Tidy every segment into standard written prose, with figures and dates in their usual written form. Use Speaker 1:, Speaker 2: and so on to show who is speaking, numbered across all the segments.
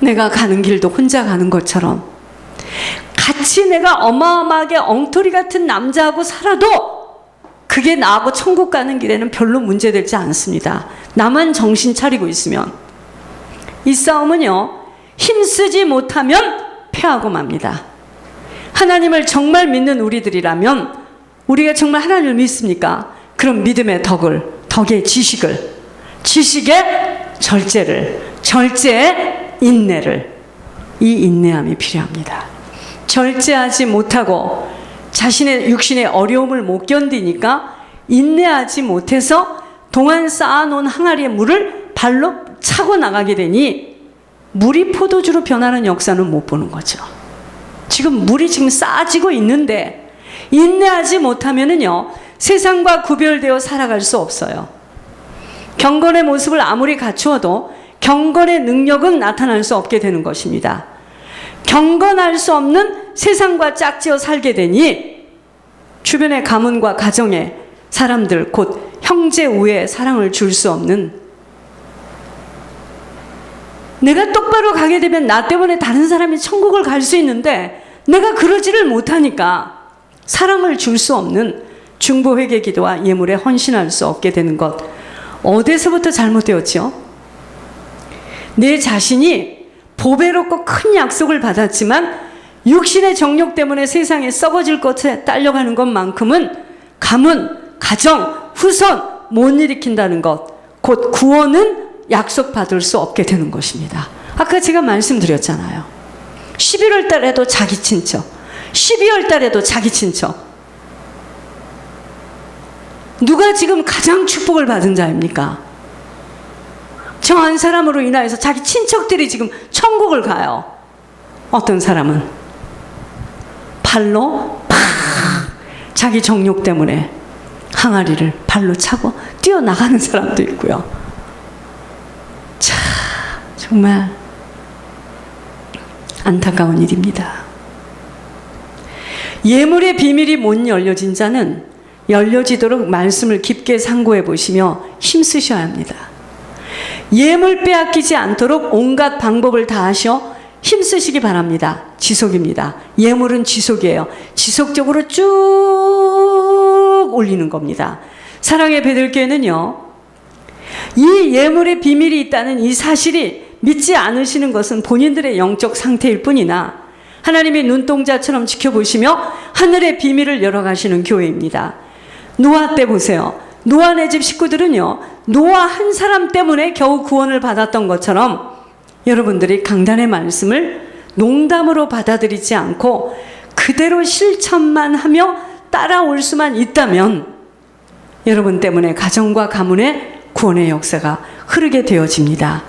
Speaker 1: 내가 가는 길도 혼자 가는 것처럼 같이 내가 어마어마하게 엉터리 같은 남자하고 살아도 그게 나하고 천국 가는 길에는 별로 문제되지 않습니다. 나만 정신 차리고 있으면. 이 싸움은요, 힘쓰지 못하면 패하고 맙니다. 하나님을 정말 믿는 우리들이라면, 우리가 정말 하나님을 믿습니까? 그럼 믿음의 덕의 지식의 절제의 인내를, 이 인내함이 필요합니다. 절제하지 못하고 자신의 육신의 어려움을 못 견디니까 인내하지 못해서 동안 쌓아놓은 항아리의 물을 발로 차고 나가게 되니 물이 포도주로 변하는 역사는 못 보는 거죠. 지금 물이 지금 쌓아지고 있는데 인내하지 못하면은요, 세상과 구별되어 살아갈 수 없어요. 경건의 모습을 아무리 갖추어도 경건의 능력은 나타날 수 없게 되는 것입니다. 경건할 수 없는 세상과 짝지어 살게 되니 주변의 가문과 가정에 사람들, 곧 형제 우애 사랑을 줄 수 없는, 내가 똑바로 가게 되면 나 때문에 다른 사람이 천국을 갈 수 있는데 내가 그러지를 못하니까 사랑을 줄 수 없는 중보회개 기도와 예물에 헌신할 수 없게 되는 것, 어디서부터 잘못되었죠? 내 자신이 보배롭고 큰 약속을 받았지만 육신의 정욕 때문에 세상에 썩어질 것에 딸려가는 것만큼은 가문, 가정, 후손 못 일으킨다는 것, 곧 구원은 약속받을 수 없게 되는 것입니다. 아까 제가 말씀드렸잖아요. 11월 달에도 자기 친척, 12월 달에도 자기 친척. 누가 지금 가장 축복을 받은 자입니까? 저 한 사람으로 인하여서 자기 친척들이 지금 천국을 가요. 어떤 사람은 발로 팍 자기 정욕 때문에 항아리를 발로 차고 뛰어나가는 사람도 있고요. 참 정말 안타까운 일입니다. 예물의 비밀이 못 열려진 자는 열려지도록 말씀을 깊게 상고해 보시며 힘쓰셔야 합니다. 예물 빼앗기지 않도록 온갖 방법을 다하셔 힘쓰시기 바랍니다. 지속입니다. 예물은 지속이에요. 지속적으로 쭉 올리는 겁니다. 사랑의 베들교회는요, 이 예물의 비밀이 있다는 이 사실이 믿지 않으시는 것은 본인들의 영적 상태일 뿐이나 하나님의 눈동자처럼 지켜보시며 하늘의 비밀을 열어가시는 교회입니다. 노아 때 보세요. 노아네 집 식구들은요, 노아 한 사람 때문에 겨우 구원을 받았던 것처럼 여러분들이 강단의 말씀을 농담으로 받아들이지 않고 그대로 실천만 하며 따라올 수만 있다면 여러분 때문에 가정과 가문의 구원의 역사가 흐르게 되어집니다.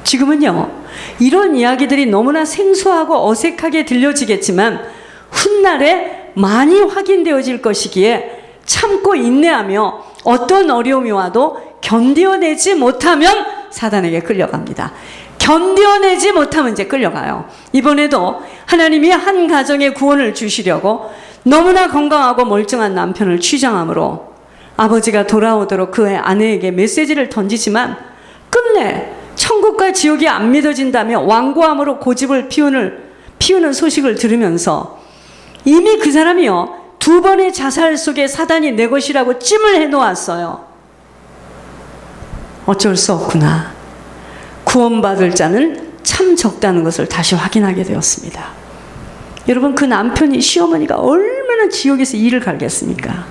Speaker 1: 지금은요, 이런 이야기들이 너무나 생소하고 어색하게 들려지겠지만 훗날에 많이 확인되어질 것이기에 참고 인내하며 어떤 어려움이 와도 견뎌내지 못하면 사단에게 끌려갑니다. 견뎌내지 못하면 이제 끌려가요. 이번에도 하나님이 한 가정의 구원을 주시려고 너무나 건강하고 멀쩡한 남편을 취장함으로 아버지가 돌아오도록 그의 아내에게 메시지를 던지지만 끝내 천국과 지옥이 안 믿어진다며 완고함으로 고집을 피우는 소식을 들으면서 이미 그 사람이요, 2번의 자살 속에 사단이 내 것이라고 찜을 해놓았어요. 어쩔 수 없구나. 구원받을 자는 참 적다는 것을 다시 확인하게 되었습니다. 여러분, 그 남편이, 시어머니가 얼마나 지옥에서 이를 갈겠습니까?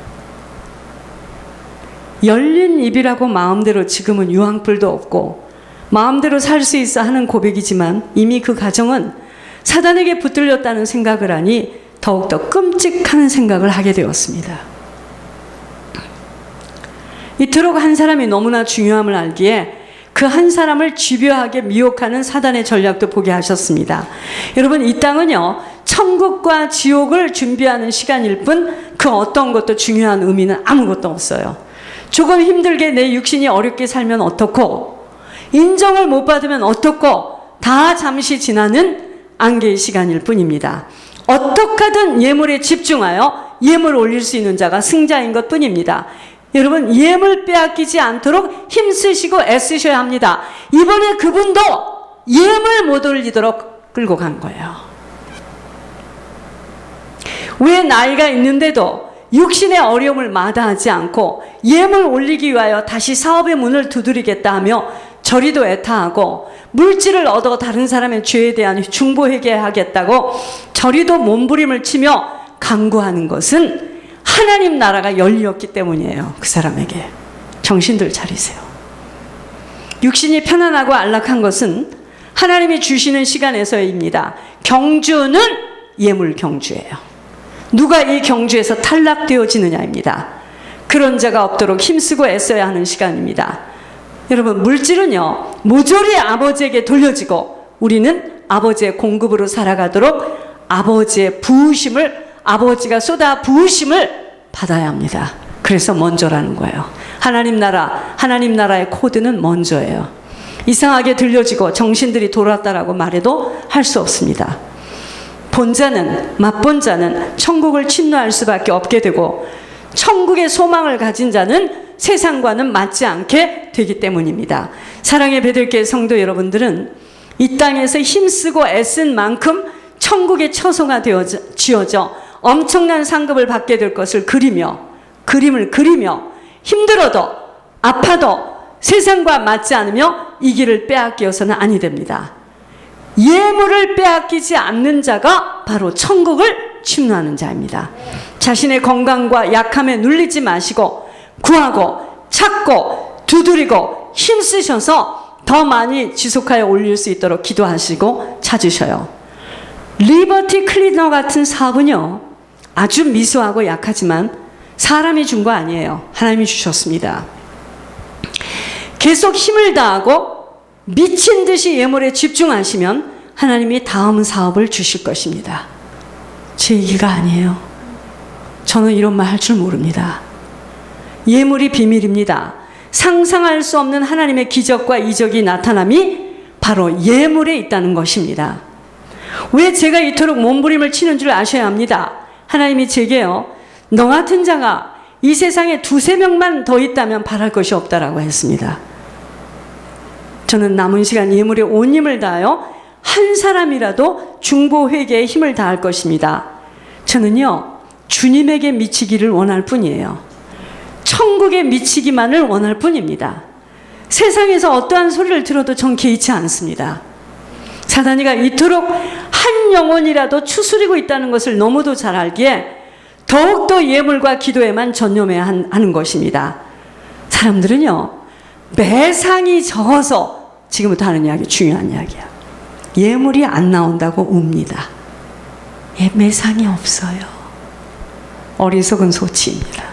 Speaker 1: 열린 입이라고 마음대로 지금은 유황불도 없고 마음대로 살 수 있어 하는 고백이지만 이미 그 가정은 사단에게 붙들렸다는 생각을 하니 더욱더 끔찍한 생각을 하게 되었습니다. 이토록 한 사람이 너무나 중요함을 알기에 그 한 사람을 집요하게 미혹하는 사단의 전략도 보게 하셨습니다. 여러분, 이 땅은요, 천국과 지옥을 준비하는 시간일 뿐 그 어떤 것도 중요한 의미는 아무것도 없어요. 조금 힘들게 내 육신이 어렵게 살면 어떻고, 인정을 못 받으면 어떻고, 다 잠시 지나는 안개의 시간일 뿐입니다. 어떻게 하든 예물에 집중하여 예물 올릴 수 있는 자가 승자인 것 뿐입니다. 여러분, 예물 빼앗기지 않도록 힘쓰시고 애쓰셔야 합니다. 이번에 그분도 예물 못 올리도록 끌고 간 거예요. 왜 나이가 있는데도 육신의 어려움을 마다하지 않고 예물 올리기 위하여 다시 사업의 문을 두드리겠다 하며 저리도 애타하고 물질을 얻어 다른 사람의 죄에 대한 중보회개하겠다고 저리도 몸부림을 치며 간구하는 것은 하나님 나라가 열렸기 때문이에요. 그 사람에게. 정신들 차리세요. 육신이 편안하고 안락한 것은 하나님이 주시는 시간에서입니다. 경주는 예물 경주예요. 누가 이 경주에서 탈락되어지느냐입니다. 그런 자가 없도록 힘쓰고 애써야 하는 시간입니다. 여러분, 물질은요 모조리 아버지에게 돌려지고 우리는 아버지의 공급으로 살아가도록 아버지의 부으심을, 아버지가 쏟아 부으심을 받아야 합니다. 그래서 먼저라는 거예요. 하나님 나라의 코드는 먼저예요. 이상하게 들려지고 정신들이 돌았다라고 말해도 할 수 없습니다. 맛본 자는 천국을 침노할 수밖에 없게 되고 천국의 소망을 가진 자는 세상과는 맞지 않게 되기 때문입니다. 사랑의 베들교회 성도 여러분들은 이 땅에서 힘쓰고 애쓴 만큼 천국의 처소가 지어져 엄청난 상급을 받게 될 것을 그림을 그리며 힘들어도 아파도 세상과 맞지 않으며 이 길을 빼앗겨서는 아니 됩니다. 예물을 빼앗기지 않는 자가 바로 천국을 침노하는 자입니다. 자신의 건강과 약함에 눌리지 마시고 구하고 찾고 두드리고 힘쓰셔서 더 많이 지속하여 올릴 수 있도록 기도하시고 찾으셔요. 리버티 클리너 같은 사업은요 아주 미소하고 약하지만 사람이 준 거 아니에요. 하나님이 주셨습니다. 계속 힘을 다하고 미친 듯이 예물에 집중하시면 하나님이 다음 사업을 주실 것입니다. 제 얘기가 아니에요. 저는 이런 말 할 줄 모릅니다. 예물이 비밀입니다. 상상할 수 없는 하나님의 기적과 이적이 나타남이 바로 예물에 있다는 것입니다. 왜 제가 이토록 몸부림을 치는 줄 아셔야 합니다. 하나님이 제게요 너 같은 자가 이 세상에 2-3명만 더 있다면 바랄 것이 없다라고 했습니다. 저는 남은 시간 예물에 온 힘을 다하여 한 사람이라도 중보 회개에 힘을 다할 것입니다. 저는요 주님에게 미치기를 원할 뿐이에요. 천국에 미치기만을 원할 뿐입니다. 세상에서 어떠한 소리를 들어도 전 개의치 않습니다. 사단이가 이토록 한 영혼이라도 추스리고 있다는 것을 너무도 잘 알기에 더욱더 예물과 기도에만 전념해야 하는 것입니다. 사람들은요 매상이 적어서 지금부터 하는 이야기 중요한 이야기야. 예물이 안 나온다고 웁니다. 매상이 없어요. 어리석은 소치입니다.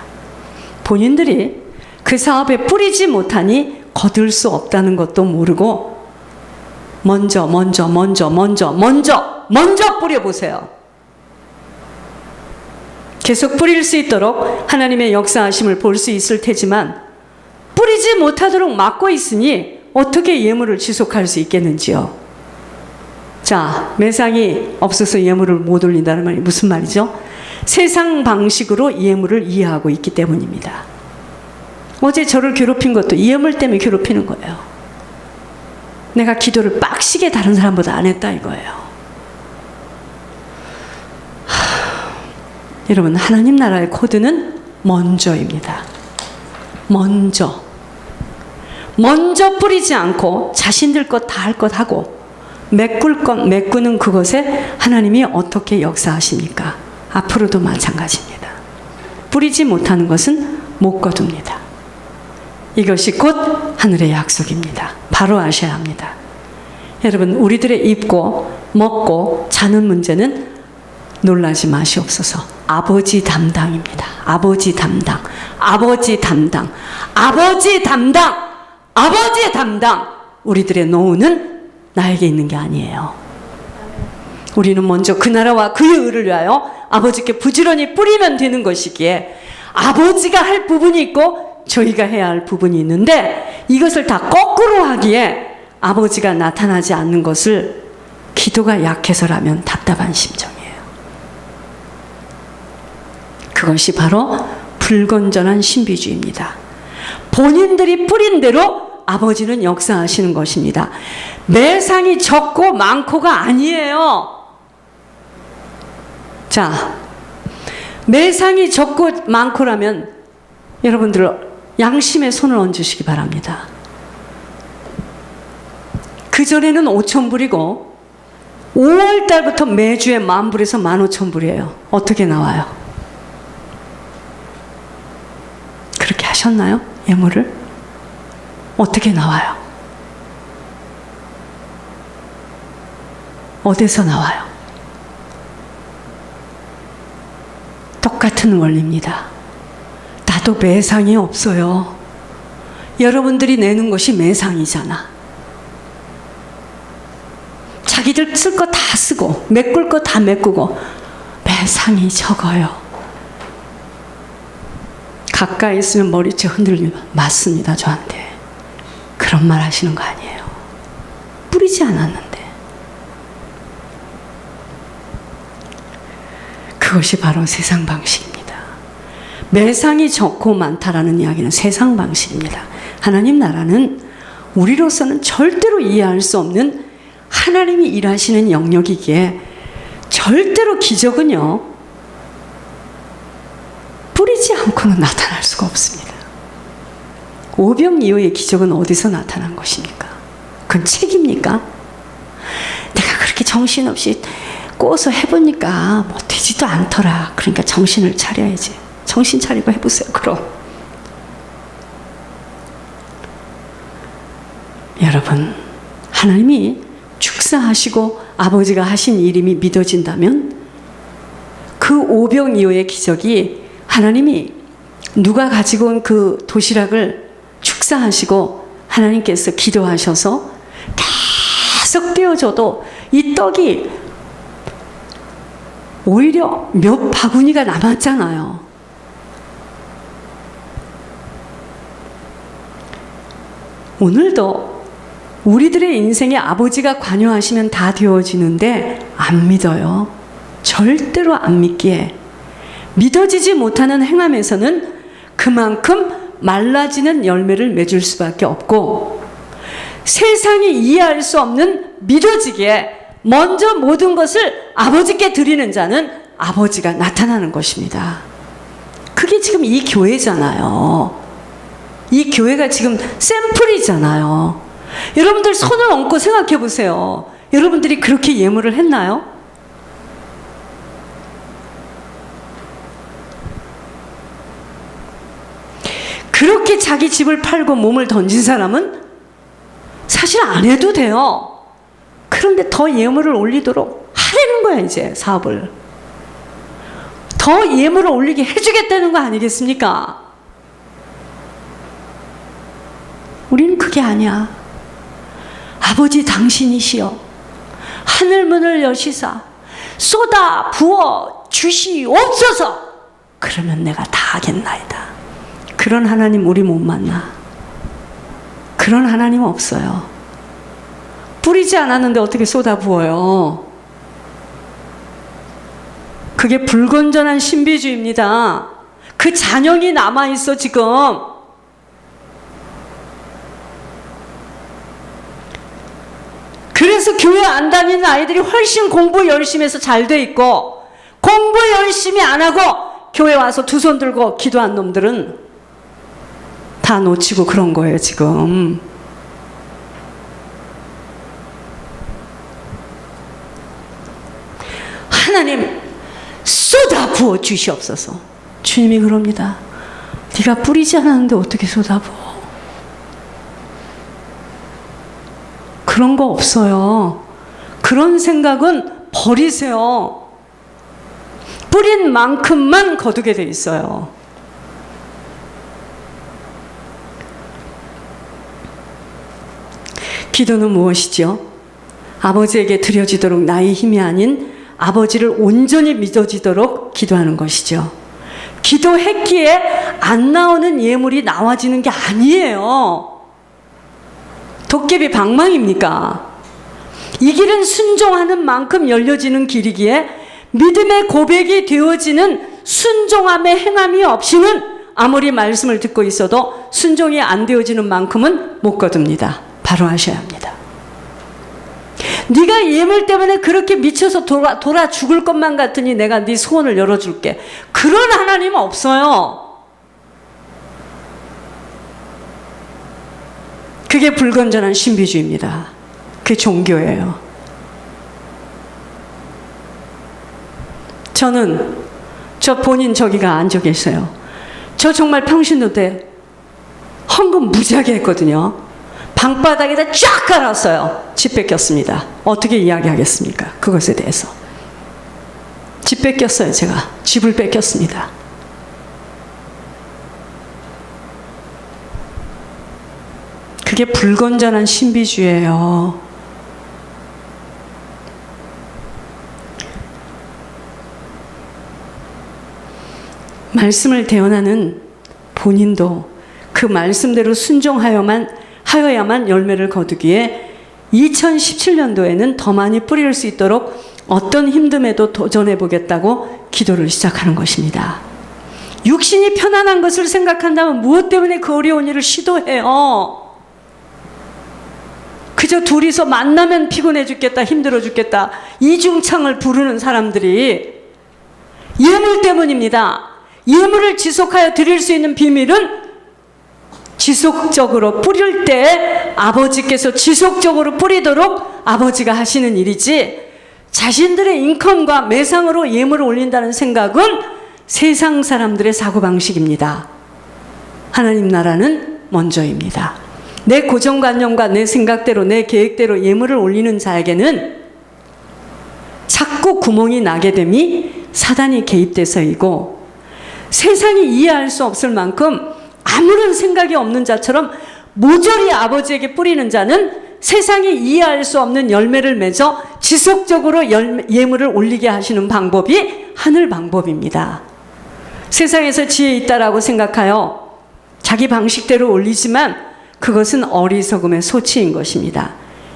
Speaker 1: 본인들이 그 사업에 뿌리지 못하니 거둘 수 없다는 것도 모르고 먼저 뿌려보세요. 계속 뿌릴 수 있도록 하나님의 역사하심을 볼 수 있을 테지만 뿌리지 못하도록 막고 있으니 어떻게 예물을 지속할 수 있겠는지요. 자, 매상이 없어서 예물을 못 올린다는 말이 무슨 말이죠? 세상 방식으로 예물을 이해하고 있기 때문입니다. 어제 저를 괴롭힌 것도 예물 때문에 괴롭히는 거예요. 내가 기도를 빡시게 다른 사람보다 안 했다 이거예요. 여러분, 하나님 나라의 코드는 먼저입니다. 먼저 뿌리지 않고 자신들 것 다 할 것 하고 메꾸는 그것에 하나님이 어떻게 역사하십니까? 앞으로도 마찬가지입니다. 뿌리지 못하는 것은 못 거둡니다. 이것이 곧 하늘의 약속입니다. 바로 아셔야 합니다. 여러분, 우리들의 입고 먹고 자는 문제는 놀라지 마시옵소서. 아버지 담당입니다. 아버지 담당. 우리들의 노후는 나에게 있는 게 아니에요. 우리는 먼저 그 나라와 그의 의를 위하여 아버지께 부지런히 뿌리면 되는 것이기에 아버지가 할 부분이 있고 저희가 해야 할 부분이 있는데 이것을 다 거꾸로 하기에 아버지가 나타나지 않는 것을 기도가 약해서라면 답답한 심정이에요. 그것이 바로 불건전한 신비주의입니다. 본인들이 뿌린 대로 아버지는 역사하시는 것입니다. 매상이 적고 많고가 아니에요. 자, 매상이 적고 많고라면 여러분들 양심에 손을 얹으시기 바랍니다. 그전에는 5,000불이고 5월달부터 매주에 10,000불에서 15,000불이에요. 어떻게 나와요? 그렇게 하셨나요? 예물을? 어떻게 나와요? 어디서 나와요? 똑같은 원리입니다. 나도 매상이 없어요. 여러분들이 내는 것이 매상이잖아. 자기들 쓸 거 다 쓰고 메꿀 거 다 메꾸고 매상이 적어요. 가까이 있으면 머리채 흔들리면 맞습니다. 저한테. 그런 말 하시는 거 아니에요. 뿌리지 않았는데. 그것이 바로 세상 방식입니다. 매상이 적고 많다라는 이야기는 세상 방식입니다. 하나님 나라는 우리로서는 절대로 이해할 수 없는 하나님이 일하시는 영역이기에 절대로 기적은요, 뿌리지 않고는 나타날 수가 없습니다. 오병 이후의 기적은 어디서 나타난 것입니까? 그건 책입니까? 내가 그렇게 정신없이 꼬서 해보니까 뭐 되지도 않더라. 그러니까 정신을 차려야지. 정신 차리고 해보세요. 그럼 여러분, 하나님이 축사하시고 아버지가 하신 일임이 믿어진다면 그 오병 이후의 기적이 하나님이 누가 가지고 온 그 도시락을 축사하시고 하나님께서 기도하셔서 계속 떼어줘도 이 떡이 오히려 몇 바구니가 남았잖아요. 오늘도 우리들의 인생에 아버지가 관여하시면 다 되어지는데 안 믿어요. 절대로 안 믿기에 믿어지지 못하는 행함에서는 그만큼 말라지는 열매를 맺을 수밖에 없고 세상이 이해할 수 없는 믿어지기에 먼저 모든 것을 아버지께 드리는 자는 아버지가 나타나는 것입니다. 그게 지금 이 교회잖아요. 이 교회가 지금 샘플이잖아요. 여러분들 손을 얹고 생각해 보세요. 여러분들이 그렇게 예물을 했나요? 그렇게 자기 집을 팔고 몸을 던진 사람은 사실 안 해도 돼요. 그런데 더 예물을 올리도록 하라는 거야, 이제 사업을. 더 예물을 올리게 해주겠다는 거 아니겠습니까? 우리는 그게 아니야. 아버지 당신이시여 하늘문을 여시사 쏟아 부어 주시옵소서. 그러면 내가 다 하겠나이다. 그런 하나님 우리 못 만나. 그런 하나님 없어요. 뿌리지 않았는데 어떻게 쏟아 부어요? 그게 불건전한 신비주의입니다. 그 잔영이 남아있어 지금. 그래서 교회 안 다니는 아이들이 훨씬 공부 열심히 해서 잘 돼 있고 공부 열심히 안 하고 교회 와서 두 손 들고 기도한 놈들은 다 놓치고 그런 거예요 지금. 하나님 쏟아 부어 주시옵소서. 주님이 그럽니다. 네가 뿌리지 않았는데 어떻게 쏟아 부어? 그런 거 없어요. 그런 생각은 버리세요. 뿌린 만큼만 거두게 돼 있어요. 기도는 무엇이죠? 아버지에게 드려지도록 나의 힘이 아닌 아버지를 온전히 믿어지도록 기도하는 것이죠. 기도했기에 안 나오는 예물이 나와지는 게 아니에요. 도깨비 방망입니까? 이 길은 순종하는 만큼 열려지는 길이기에 믿음의 고백이 되어지는 순종함의 행함이 없이는 아무리 말씀을 듣고 있어도 순종이 안 되어지는 만큼은 못 거둡니다. 바로 하셔야 합니다. 네가 예물 때문에 그렇게 미쳐서 돌아 죽을 것만 같으니 내가 네 소원을 열어줄게. 그런 하나님은 없어요. 그게 불건전한 신비주의입니다. 그게 종교예요. 저 본인 저기가 앉아 계세요. 저 정말 평신도 때 헌금 무지하게 했거든요. 방바닥에다 쫙 깔았어요. 집 뺏겼습니다. 어떻게 이야기하겠습니까? 그것에 대해서. 집 뺏겼어요. 제가 집을 뺏겼습니다. 그게 불건전한 신비주의예요. 말씀을 대언하는 본인도 그 말씀대로 순종하여야만 열매를 거두기에 2017년도에는 더 많이 뿌릴 수 있도록 어떤 힘듦에도 도전해 보겠다고 기도를 시작하는 것입니다. 육신이 편안한 것을 생각한다면 무엇 때문에 그 어려운 일을 시도해요? 그저 둘이서 만나면 피곤해 죽겠다, 힘들어 죽겠다, 이중창을 부르는 사람들이 예물 때문입니다. 예물을 지속하여 드릴 수 있는 비밀은 지속적으로 뿌릴 때 아버지께서 지속적으로 뿌리도록 아버지가 하시는 일이지, 자신들의 인컴과 매상으로 예물을 올린다는 생각은 세상 사람들의 사고방식입니다. 하나님 나라는 먼저입니다. 내 고정관념과 내 생각대로 내 계획대로 예물을 올리는 자에게는 자꾸 구멍이 나게 됨이 사단이 개입돼서이고, 세상이 이해할 수 없을 만큼 아무런 생각이 없는 자처럼 모조리 아버지에게 뿌리는 자는 세상이 이해할 수 없는 열매를 맺어 지속적으로 예물을 올리게 하시는 방법이 하늘 방법입니다. 세상에서 지혜 있다라고 생각하여 자기 방식대로 올리지만 그것은 어리석음의 소치인 것입니다.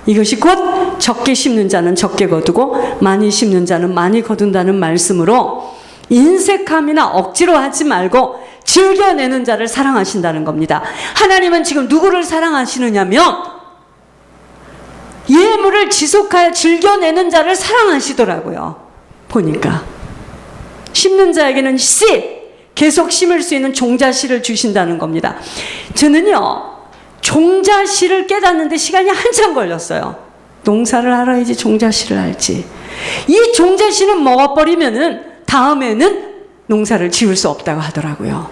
Speaker 1: 이것이 곧 적게 심는 자는 적게 거두고 많이 심는 자는 많이 거둔다는 말씀으로 인색함이나 억지로 하지 말고 즐겨내는 자를 사랑하신다는 겁니다. 하나님은 지금 누구를 사랑하시느냐면 예물을 지속하여 즐겨내는 자를 사랑하시더라고요. 보니까 심는 자에게는 씨, 계속 심을 수 있는 종자씨를 주신다는 겁니다. 저는요, 종자씨를 깨닫는데 시간이 한참 걸렸어요. 농사를 알아야지 종자씨를 알지. 이 종자씨는 먹어버리면은 다음에는 농사를 지을 수 없다고 하더라고요.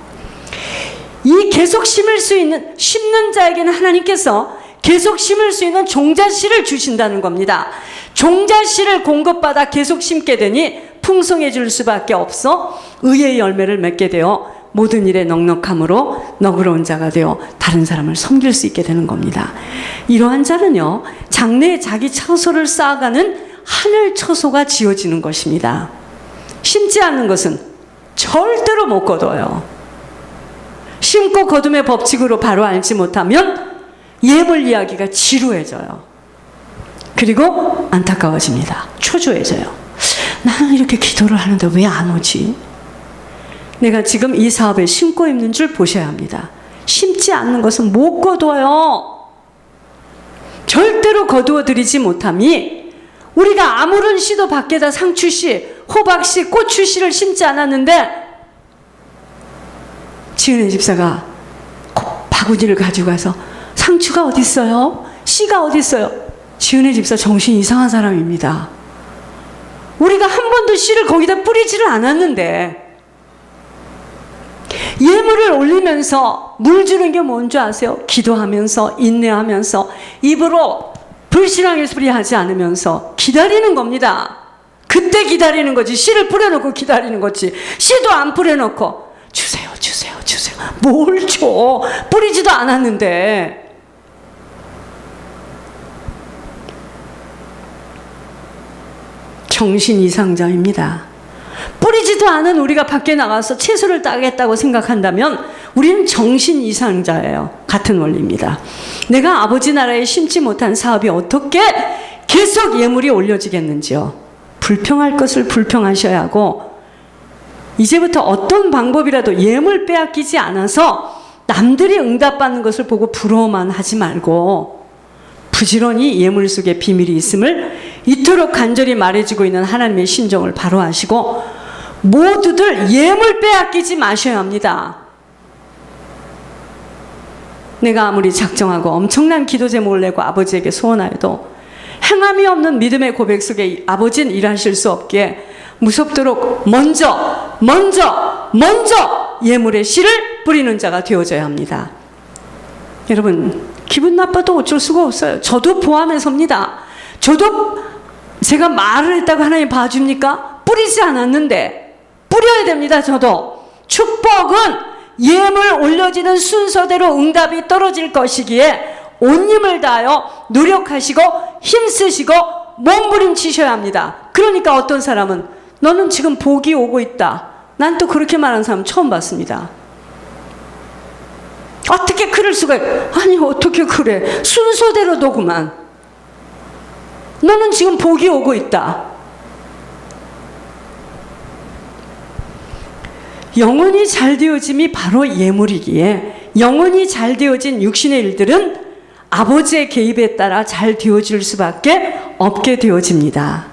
Speaker 1: 이 계속 심을 수 있는, 심는 자에게는 하나님께서 계속 심을 수 있는 종자씨를 주신다는 겁니다. 종자씨를 공급받아 계속 심게 되니 풍성해질 수밖에 없어 의의 열매를 맺게 되어 모든 일에 넉넉함으로 너그러운 자가 되어 다른 사람을 섬길 수 있게 되는 겁니다. 이러한 자는요, 장래에 자기 처소를 쌓아가는 하늘 처소가 지어지는 것입니다. 심지 않는 것은 절대로 못 거둬요. 심고 거둠의 법칙으로 바로 알지 못하면 예물 이야기가 지루해져요. 그리고 안타까워집니다. 초조해져요. 나는 이렇게 기도를 하는데 왜 안 오지? 내가 지금 이 사업에 심고 있는 줄 보셔야 합니다. 심지 않는 것은 못 거둬요. 절대로 거두어 드리지 못함이, 우리가 아무런 씨도 밖에다 상추씨, 호박씨, 고추씨를 심지 않았는데 지은혜 집사가 바구니를 가지고 가서 상추가 어디 있어요? 씨가 어디 있어요? 지은혜 집사 정신 이상한 사람입니다. 우리가 한 번도 씨를 거기다 뿌리지를 않았는데, 예물을 올리면서 물 주는 게 뭔지 아세요? 기도하면서, 인내하면서, 입으로 불신앙의 소리 하지 않으면서 기다리는 겁니다. 그때 기다리는 거지. 씨를 뿌려놓고 기다리는 거지. 씨도 안 뿌려놓고 주세요, 주세요, 주세요. 뭘 줘? 뿌리지도 않았는데. 정신 이상자입니다. 뿌리지도 않은 우리가 밖에 나가서 채소를 따겠다고 생각한다면 우리는 정신 이상자예요. 같은 원리입니다. 내가 아버지 나라에 심지 못한 사업이 어떻게 계속 예물이 올려지겠는지요. 불평할 것을 불평하셔야 하고, 이제부터 어떤 방법이라도 예물 빼앗기지 않아서 남들이 응답받는 것을 보고 부러워만 하지 말고 부지런히 예물 속에 비밀이 있음을 이토록 간절히 말해주고 있는 하나님의 심정을 바로 아시고 모두들 예물 빼앗기지 마셔야 합니다. 내가 아무리 작정하고 엄청난 기도 제목을 내고 아버지에게 소원하여도 행함이 없는 믿음의 고백 속에 아버지는 일하실 수 없기에 무섭도록 먼저 예물의 씨를 뿌리는 자가 되어져야 합니다. 여러분, 기분 나빠도 어쩔 수가 없어요. 저도 포함해서입니다. 저도 제가 말을 했다고 하나님 봐줍니까? 뿌리지 않았는데 뿌려야 됩니다. 저도. 축복은 예물 올려지는 순서대로 응답이 떨어질 것이기에 온 힘을 다하여 노력하시고 힘쓰시고 몸부림치셔야 합니다. 그러니까 어떤 사람은 너는 지금 복이 오고 있다. 난 또 그렇게 말하는 사람 처음 봤습니다. 어떻게 그럴 수가 아니 어떻게 그래. 순서대로도구만. 너는 지금 복이 오고 있다. 영혼이 잘 되어짐이 바로 예물이기에 영혼이 잘 되어진 육신의 일들은 아버지의 개입에 따라 잘 되어질 수밖에 없게 되어집니다.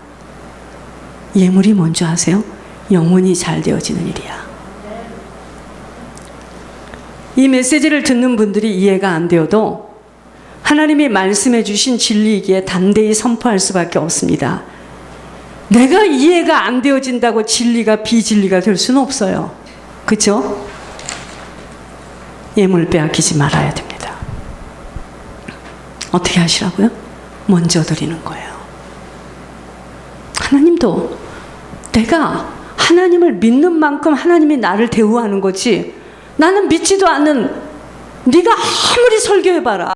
Speaker 1: 예물이 뭔지 아세요? 영혼이 잘 되어지는 일이야. 이 메시지를 듣는 분들이 이해가 안 되어도 하나님이 말씀해 주신 진리이기에 단대히 선포할 수밖에 없습니다. 내가 이해가 안 되어진다고 진리가 비진리가 될 수는 없어요. 그렇죠? 예물 빼앗기지 말아야 됩니다. 어떻게 하시라고요? 먼저 드리는 거예요. 하나님도 내가 하나님을 믿는 만큼 하나님이 나를 대우하는 거지 나는 믿지도 않는 네가 아무리 설교해봐라